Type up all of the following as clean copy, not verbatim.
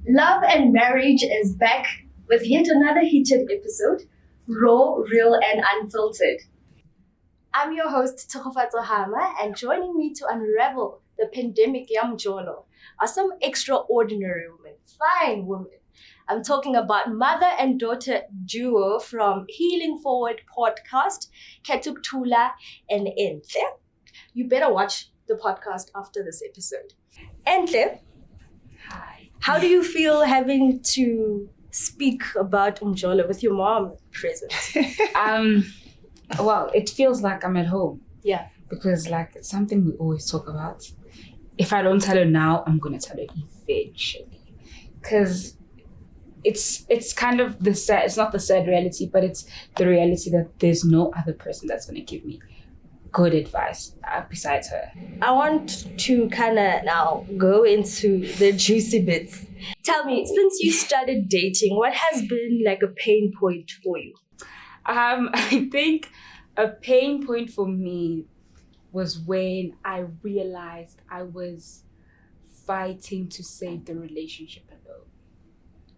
Love and Marriage is back with yet another heated episode, raw, real, and unfiltered. I'm your host, Tsogofatso Hama, and joining me to unravel the pandemic yamjolo are some extraordinary women, fine women. I'm talking about mother and daughter duo from Healing Forward podcast, Ketuk Tula and Entle. You better watch the podcast after this episode. Entle, Hi. how do you feel having to speak about Umjolo with your mom present? Well, it feels like I'm at home Yeah. because it's something we always talk about. If I don't tell her now, I'm gonna tell her eventually. Because it's kind of the sad, it's not the sad reality, but it's the reality that there's no other person that's gonna give me good advice besides her. I want to kind of now go into the juicy bits. Tell me, since you started dating, what has been like a pain point for you? I think a pain point for me was when I realized I was fighting to save the relationship alone.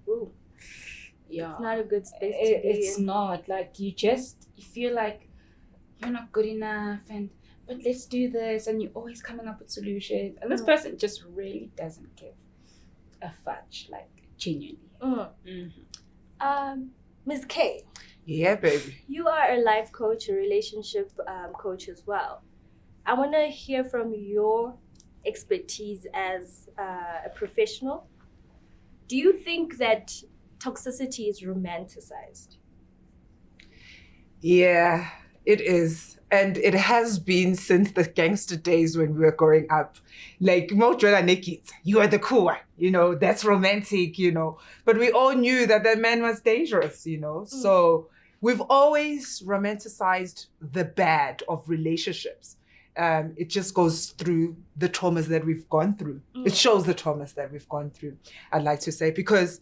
Ooh, Yeah. it's not a good space to be It's in. not. You feel like you're not good enough but let's do this, and you're always coming up with solutions. And this person just really doesn't give a fudge, genuinely. Ms. K, Yeah, baby. you are a life coach, a relationship coach as well. I want to hear from your expertise as a professional. Do you think that toxicity is romanticized? Yeah, it is. And it has been since the gangster days when we were growing up. Mojola Nikit, you are the cool one, that's romantic, But we all knew that man was dangerous, So we've always romanticized the bad of relationships. It just goes through the traumas that we've gone through. It shows the traumas that we've gone through, I'd like to say, because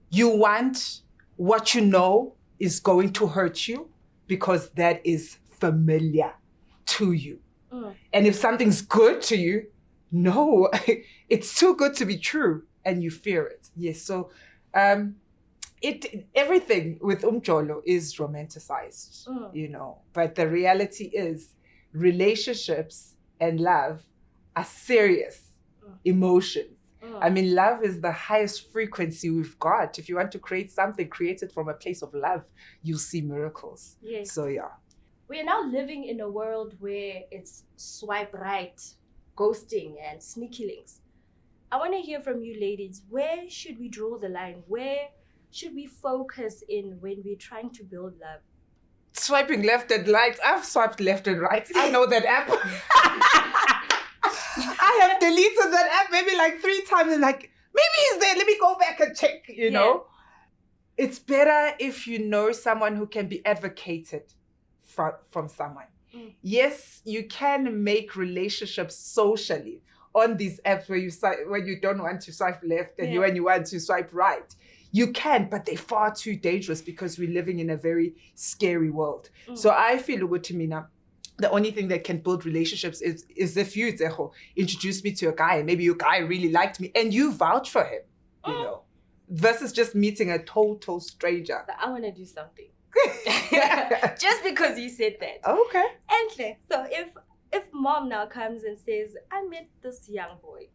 you want what you know is going to hurt you because that is familiar to you. And if something's good to you, no, it's too good to be true and you fear it. Yes, so everything with Umjolo is romanticized, but the reality is relationships and love are serious emotions. I mean, love is the highest frequency we've got. If you want to create something, create it from a place of love. You'll see miracles. Yes. So, yeah. We are now living in a world where it's swipe right, ghosting, and sneaky links. I want to hear from you ladies. Where should we draw the line? Where should we focus in when we're trying to build love? Swiping left and right. I've swiped left and right. I know that app. I have deleted that app maybe 3 times and maybe he's there. Let me go back and check, know. It's better if you know someone who can be advocated from someone. Yes, you can make relationships socially on these apps where you don't want to swipe left and when you want to swipe right. You can, but they're far too dangerous because we're living in a very scary world. So I feel good to me now. The only thing that can build relationships is if you, Zeho, introduce me to a guy and maybe your guy really liked me and you vouch for him, versus just meeting a total stranger. But I want to do something. Just because you said that. Okay. Entle, so if mom now comes and says, I met this young boy.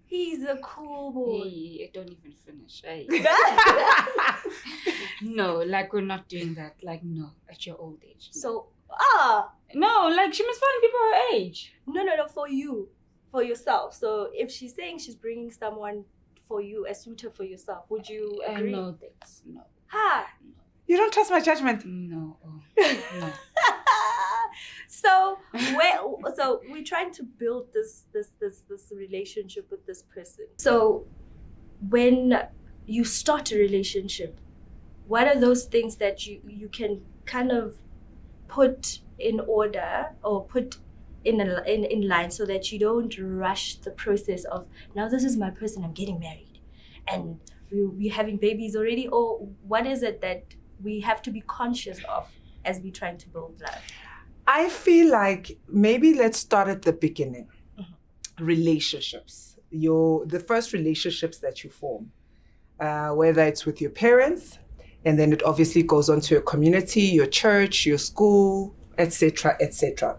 He's a cool boy. Hey, I don't even finish. Hey. No, we're not doing that. No, at your old age. So, No, she must find people her age. No, for you, for yourself. So if she's saying she's bringing someone for you, a suitor for yourself, would you agree? No, thanks. No. Ha! You don't trust my judgment? No. No. So we're trying to build this relationship with this person. So when you start a relationship, what are those things that you can kind of put in order or put in line so that you don't rush the process of, now this is my person, I'm getting married and we're having babies already? Or what is it that we have to be conscious of as we're trying to build love? I feel like maybe let's start at the beginning. Relationships. The first relationships that you form. whether it's with your parents, and then it obviously goes on to your community, your church, your school, etc., etc.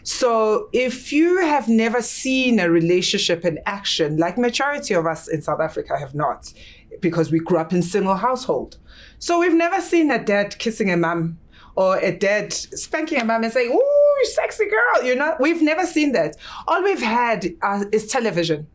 So if you have never seen a relationship in action, like majority of us in South Africa have not, because we grew up in single household. So we've never seen a dad kissing a mom or a dad spanking a mom and saying, "Ooh, you sexy girl," We've never seen that. All we've had is television.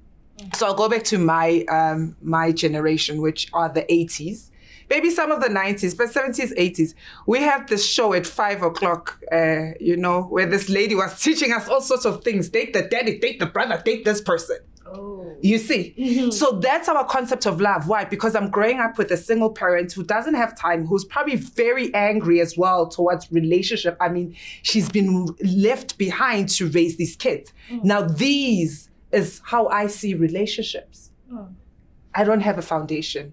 So I'll go back to my generation, which are the 80s, maybe some of the 90s, but 70s, 80s. We had this show at 5:00, where this lady was teaching us all sorts of things. Date the daddy, date the brother, date this person. Oh. You see? Mm-hmm. So that's our concept of love. Why? Because I'm growing up with a single parent who doesn't have time, who's probably very angry as well towards relationship. I mean, she's been left behind to raise these kids. Mm. Now, these is how I see relationships. Mm. I don't have a foundation.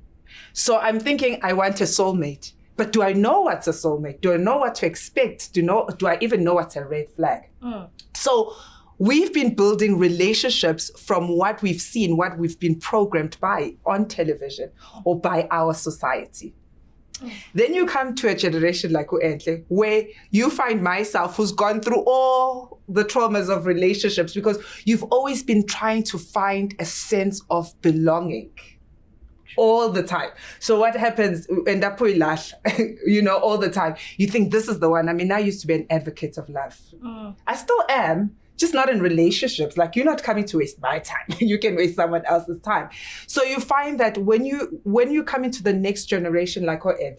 So I'm thinking I want a soulmate. But do I know what's a soulmate? Do I know what to expect? Do I even know what's a red flag? Mm. So we've been building relationships from what we've seen, what we've been programmed by on television or by our society. Mm. Then you come to a generation like Uentle, where you find myself who's gone through all the traumas of relationships because you've always been trying to find a sense of belonging all the time. So what happens, end up all the time. You think this is the one. I mean, I used to be an advocate of love. Mm. I still am, just not in relationships. Like, you're not coming to waste my time. You can waste someone else's time. So you find that when you come into the next generation, like her Ed,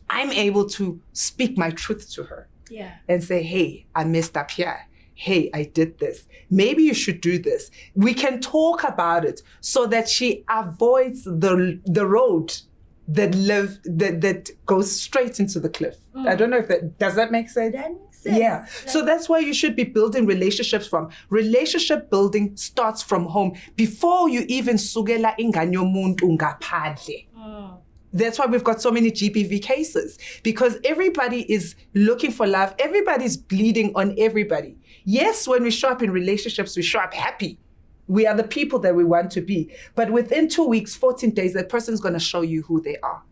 I'm able to speak my truth to her. Yeah. And say, hey, I messed up here. Hey, I did this. Maybe you should do this. We can talk about it so that she avoids the road that goes straight into the cliff. Mm. I don't know if does that make sense? That makes sense. Yeah. So that's why you should be building relationships from. Relationship building starts from home before you even sugela ingane yomuntu ngaphandle. That's why we've got so many GBV cases, because everybody is looking for love. Everybody's bleeding on everybody. Yes, when we show up in relationships, we show up happy. We are the people that we want to be. But within 2 weeks, 14 days, that person's going to show you who they are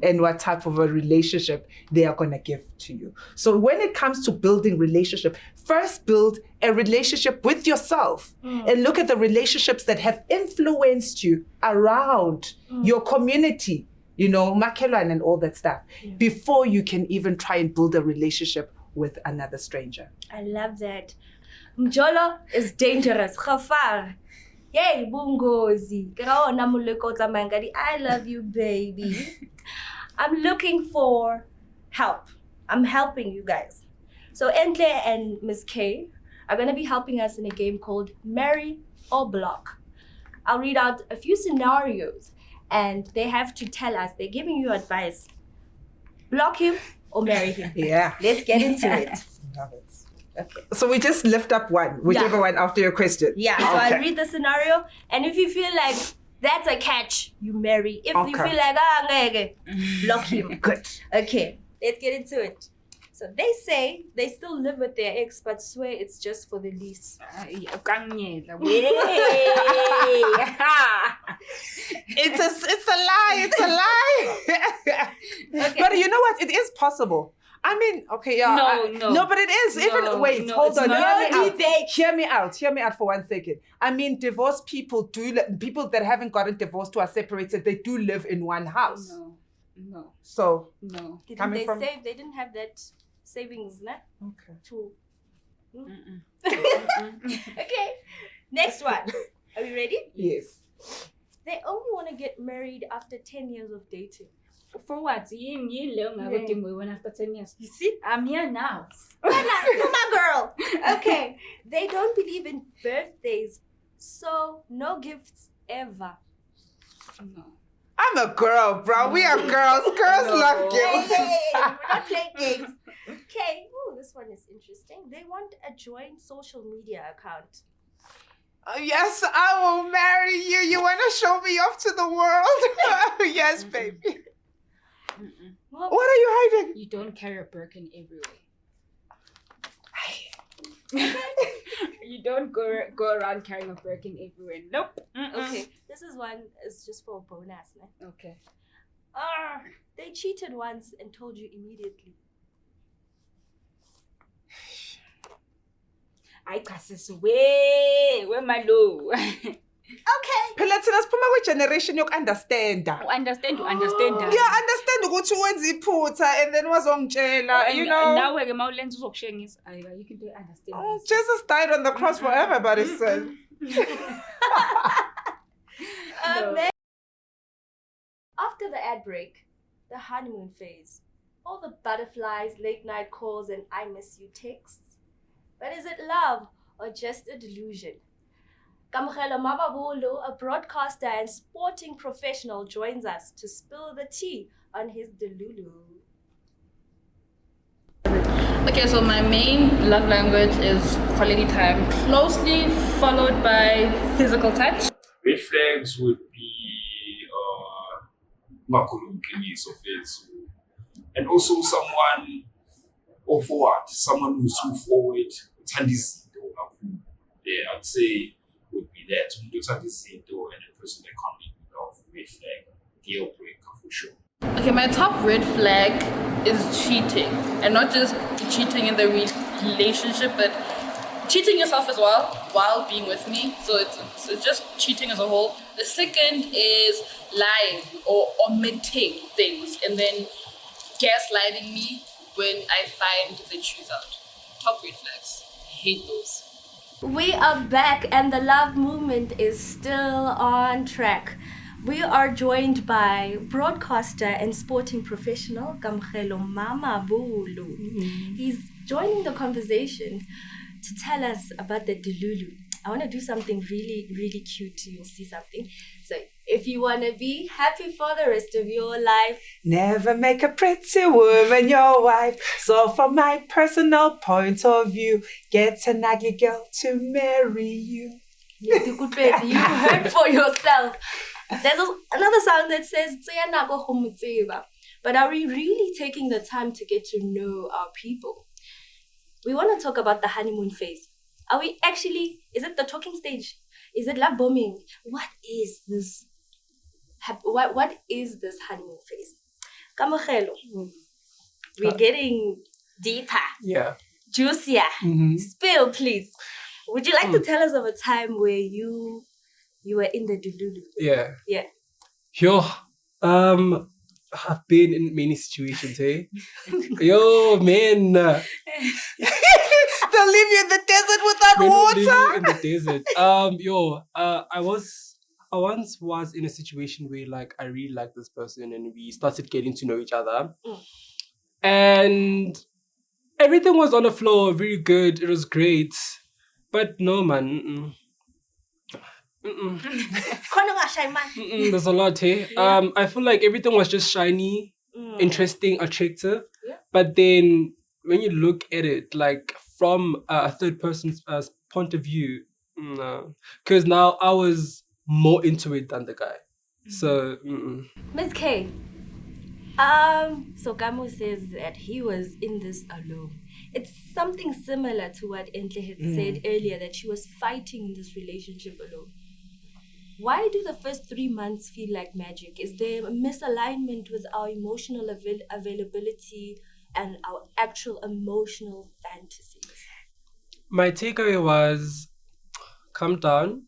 and what type of a relationship they are going to give to you. So when it comes to building relationship, first build a relationship with yourself and look at the relationships that have influenced you around your community, makelwane and all that stuff, before you can even try and build a relationship with another stranger. I love that. Mjolo is dangerous. Khafar. Yay, bungozi. I love you, baby. I'm looking for help. I'm helping you guys. So Entle and Ms. K are going to be helping us in a game called Marry or Block. I'll read out a few scenarios and they have to tell us, they're giving you advice. Block him or marry him. Yeah. Let's get into it. Love it. Okay. So we just lift up one, whichever one after your question. Yeah, so okay. I read the scenario, and if you feel like that's a catch, you marry. If you feel like, block him. Good. Okay, let's get into it. So they say they still live with their ex, but swear it's just for the lease. It's a lie. It's a lie. Okay. But you know what? It is possible. I mean, okay, yeah. No, but it is. Hold on. Hear me out for 1 second. I mean, divorced people that haven't gotten divorced who are separated, they do live in one house. No. So, no. Didn't they save? They didn't have that savings, nah? Okay. Okay. Next one. Are we ready? Yes. They only want to get married after 10 years of dating. For what? After 10 years. You see? I'm here now. My girl. Okay. They don't believe in birthdays, so no gifts ever. No. I'm a girl, bro. We are girls. Girls love gifts. Hey, we're not playing games. Okay. Ooh, this one is interesting. They want a joint social media account. Yes, I will marry you. You want to show me off to the world? Yes, baby. What are you hiding? You don't carry a Birkin everywhere. You don't go around carrying a Birkin everywhere. Nope. Okay, this is one is just for a bonus. Ne? Okay. They cheated once and told you immediately. I cast where my low. Okay. Phela thina siphuma kwi-generation yoku-understanda. Understand. Understand ukuthi wenza iphutha and then wazongitshela, you know. Now we're going to uzokushengisa. You can do understand. Oh, Jesus died on the cross for everybody's sin. After the ad break, the honeymoon phase, all the butterflies, late night calls, and I miss you texts. But is it love or just a delusion? Kamogelo Mababolo, a broadcaster and sporting professional, joins us to spill the tea on his delulu. Okay, so my main love language is quality time, closely followed by physical touch. Red flags would be makulumkiniso phezulu, and also someone or forward, someone who's too forward, yeah, I'd say would be that. And a person that can't be love, red flag, deal breaker for sure. Okay, my top red flag is cheating, and not just cheating in the relationship, but cheating yourself as well while being with me. So it's just cheating as a whole. The second is lying or omitting things, and then gaslighting me when I find the truth out. Top red flags. I hate those. We are back and the love movement is still on track. We are joined by broadcaster and sporting professional Kamogelo Mababolo. He's joining the conversation to tell us about the delulu. I want to do something really, really cute. You'll see something. So if you want to be happy for the rest of your life, Never make a pretty woman your wife. So from my personal point of view, get an ugly girl to marry you. you heard for yourself. There's another song that says, but are we really taking the time to get to know our people? We want to talk about the honeymoon phase. Are we actually, is it the talking stage? Is it love bombing? What is this? What is this honeymoon phase? Kamogelo, we're getting deeper, juicier. Spill, please. Would you like to tell us of a time where you were in the dululu? Yeah. Yeah. I've been in many situations, hey? Yo, man. They'll leave you in the desert without water. In the desert. I once was in a situation where like I really liked this person and we started getting to know each other. And everything was on the floor, very good. It was great. But no, man. There's a lot here. I feel like everything was just shiny, interesting, attractive. Yeah. But then when you look at it, like from a third person's point of view, because now I was more into it than the guy. So, Ms. K, so Gamu says that he was in this alone. It's something similar to what Entle had said earlier, that she was fighting in this relationship alone. Why do the first 3 months feel like magic? Is there a misalignment with our emotional availability and our actual emotional fantasies? my takeaway was calm down.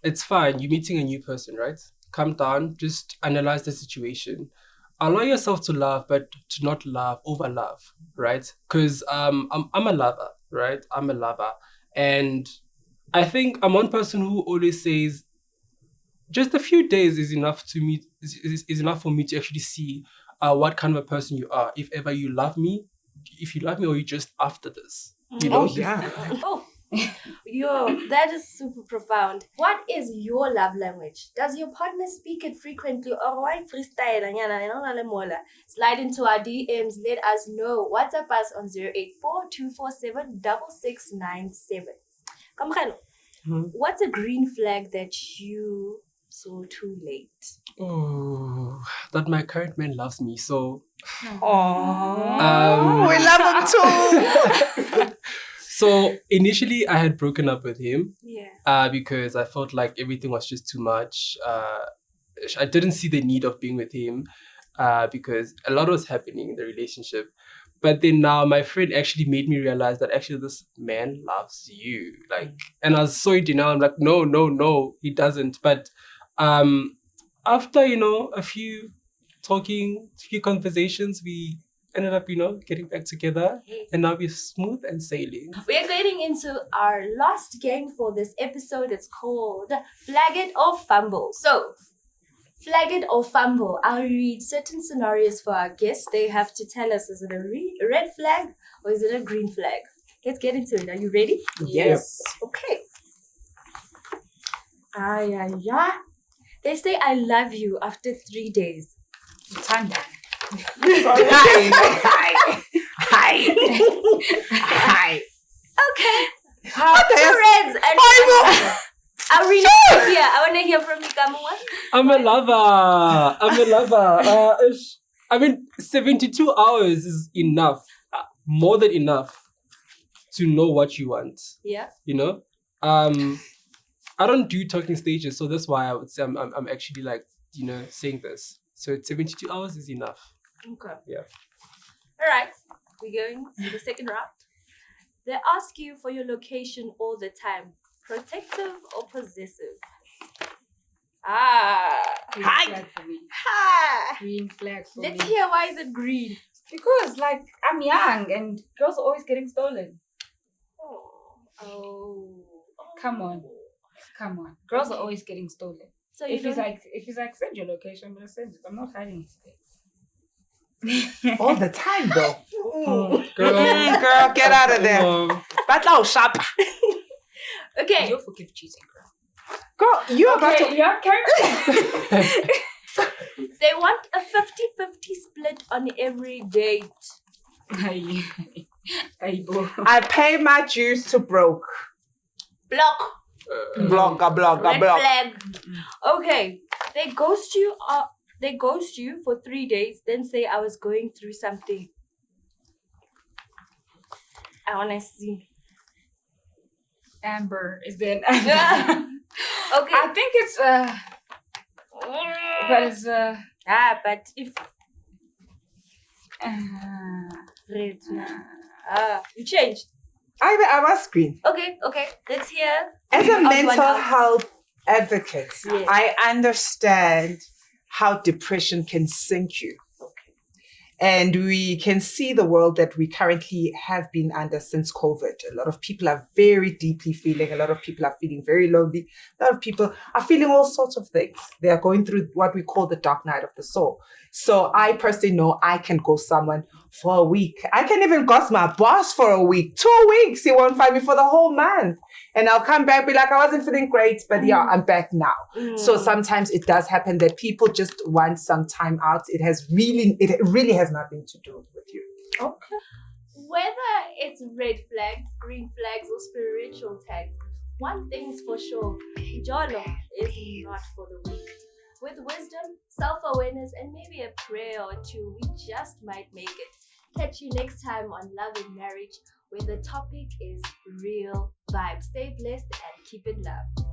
It's fine. You're meeting a new person, right? Calm down. Just analyze the situation. Allow yourself to love, but to not over love, right? Because I'm a lover, right? I'm a lover. And I think I'm one person who always says just a few days is enough to meet is enough for me to actually see what kind of a person you are. If ever you love me, or you just after this. You know? Oh, yeah. Oh, yo, that is super profound. What is your love language? Does your partner speak it frequently, or why freestyle? Slide into our DMs. Let us know. WhatsApp us on 084-247-6697. Kamogelo, what's a green flag that you saw too late? Oh, that my current man loves me. So Oh, we love him too. So initially, I had broken up with him Yeah. because I felt like everything was just too much. I didn't see the need of being with him because a lot was happening in the relationship. But then now my friend actually made me realize that actually this man loves you. Like, and I was so in denial. I'm like, no, no, no, he doesn't. But after, a few conversations, we ended up, getting back together. And now we're smooth and sailing. We're getting into our last game for this episode. It's called Flag It or Fumble. So, Flag It or Fumble. I'll read certain scenarios for our guests. They have to tell us, is it a red flag or is it a green flag? Let's get into it. Are you ready? Yes. Okay. Yeah. They say I love you after 3 days. Tanda. Hi. Okay. What Two reds and I'll read it here. I want to hear from you, Kamua. I'm a lover. 72 hours is enough, more than enough to know what you want. Yeah. I don't do talking stages, so that's why I would say I'm actually like, saying this. So 72 hours is enough. Okay. Yeah. All right. We're going to the second round. They ask you for your location all the time. Protective or possessive? Green Hi. flag for me. Ha! Green flag for Let's me. hear why is it green. Because I'm young and girls are always getting stolen. Oh. Come on. Girls are always getting stolen. So you If he's don't... like send your location, I'm gonna send it. I'm not hiding it. All the time, though. Girl, Get out of there. But now, shop. Okay. You'll forgive cheating, girl. Girl, you're about to. Yeah, carry They want a 50-50 split on every date. I pay my dues to broke. Block. Block. Red flag. Okay. They ghost you for 3 days, then say I was going through something. I wanna see. Amber, is there an Okay. I think it's but it's but if red. You changed. I was green. Okay. Let's hear. As a Odd one mental out. health advocate, Yes. I understand how depression can sink you. And we can see the world that we currently have been under since COVID. A lot of people are very deeply feeling. A lot of people are feeling very lonely. A lot of people are feeling all sorts of things. They are going through what we call the dark night of the soul. So I personally know I can ghost someone for a week. I can even ghost my boss for a week. 2 weeks. He won't find me for the whole month. And I'll come back, be like, I wasn't feeling great, but yeah, I'm back now. So sometimes it does happen that people just want some time out. It really has nothing to do with you. Okay. Whether it's red flags, green flags, or spiritual tags, one thing's for sure: Jolo is not for the weak. With wisdom, self-awareness, and maybe a prayer or two, we just might make it. Catch you next time on Love and Marriage, where the topic is real vibes. Stay blessed and keep it love.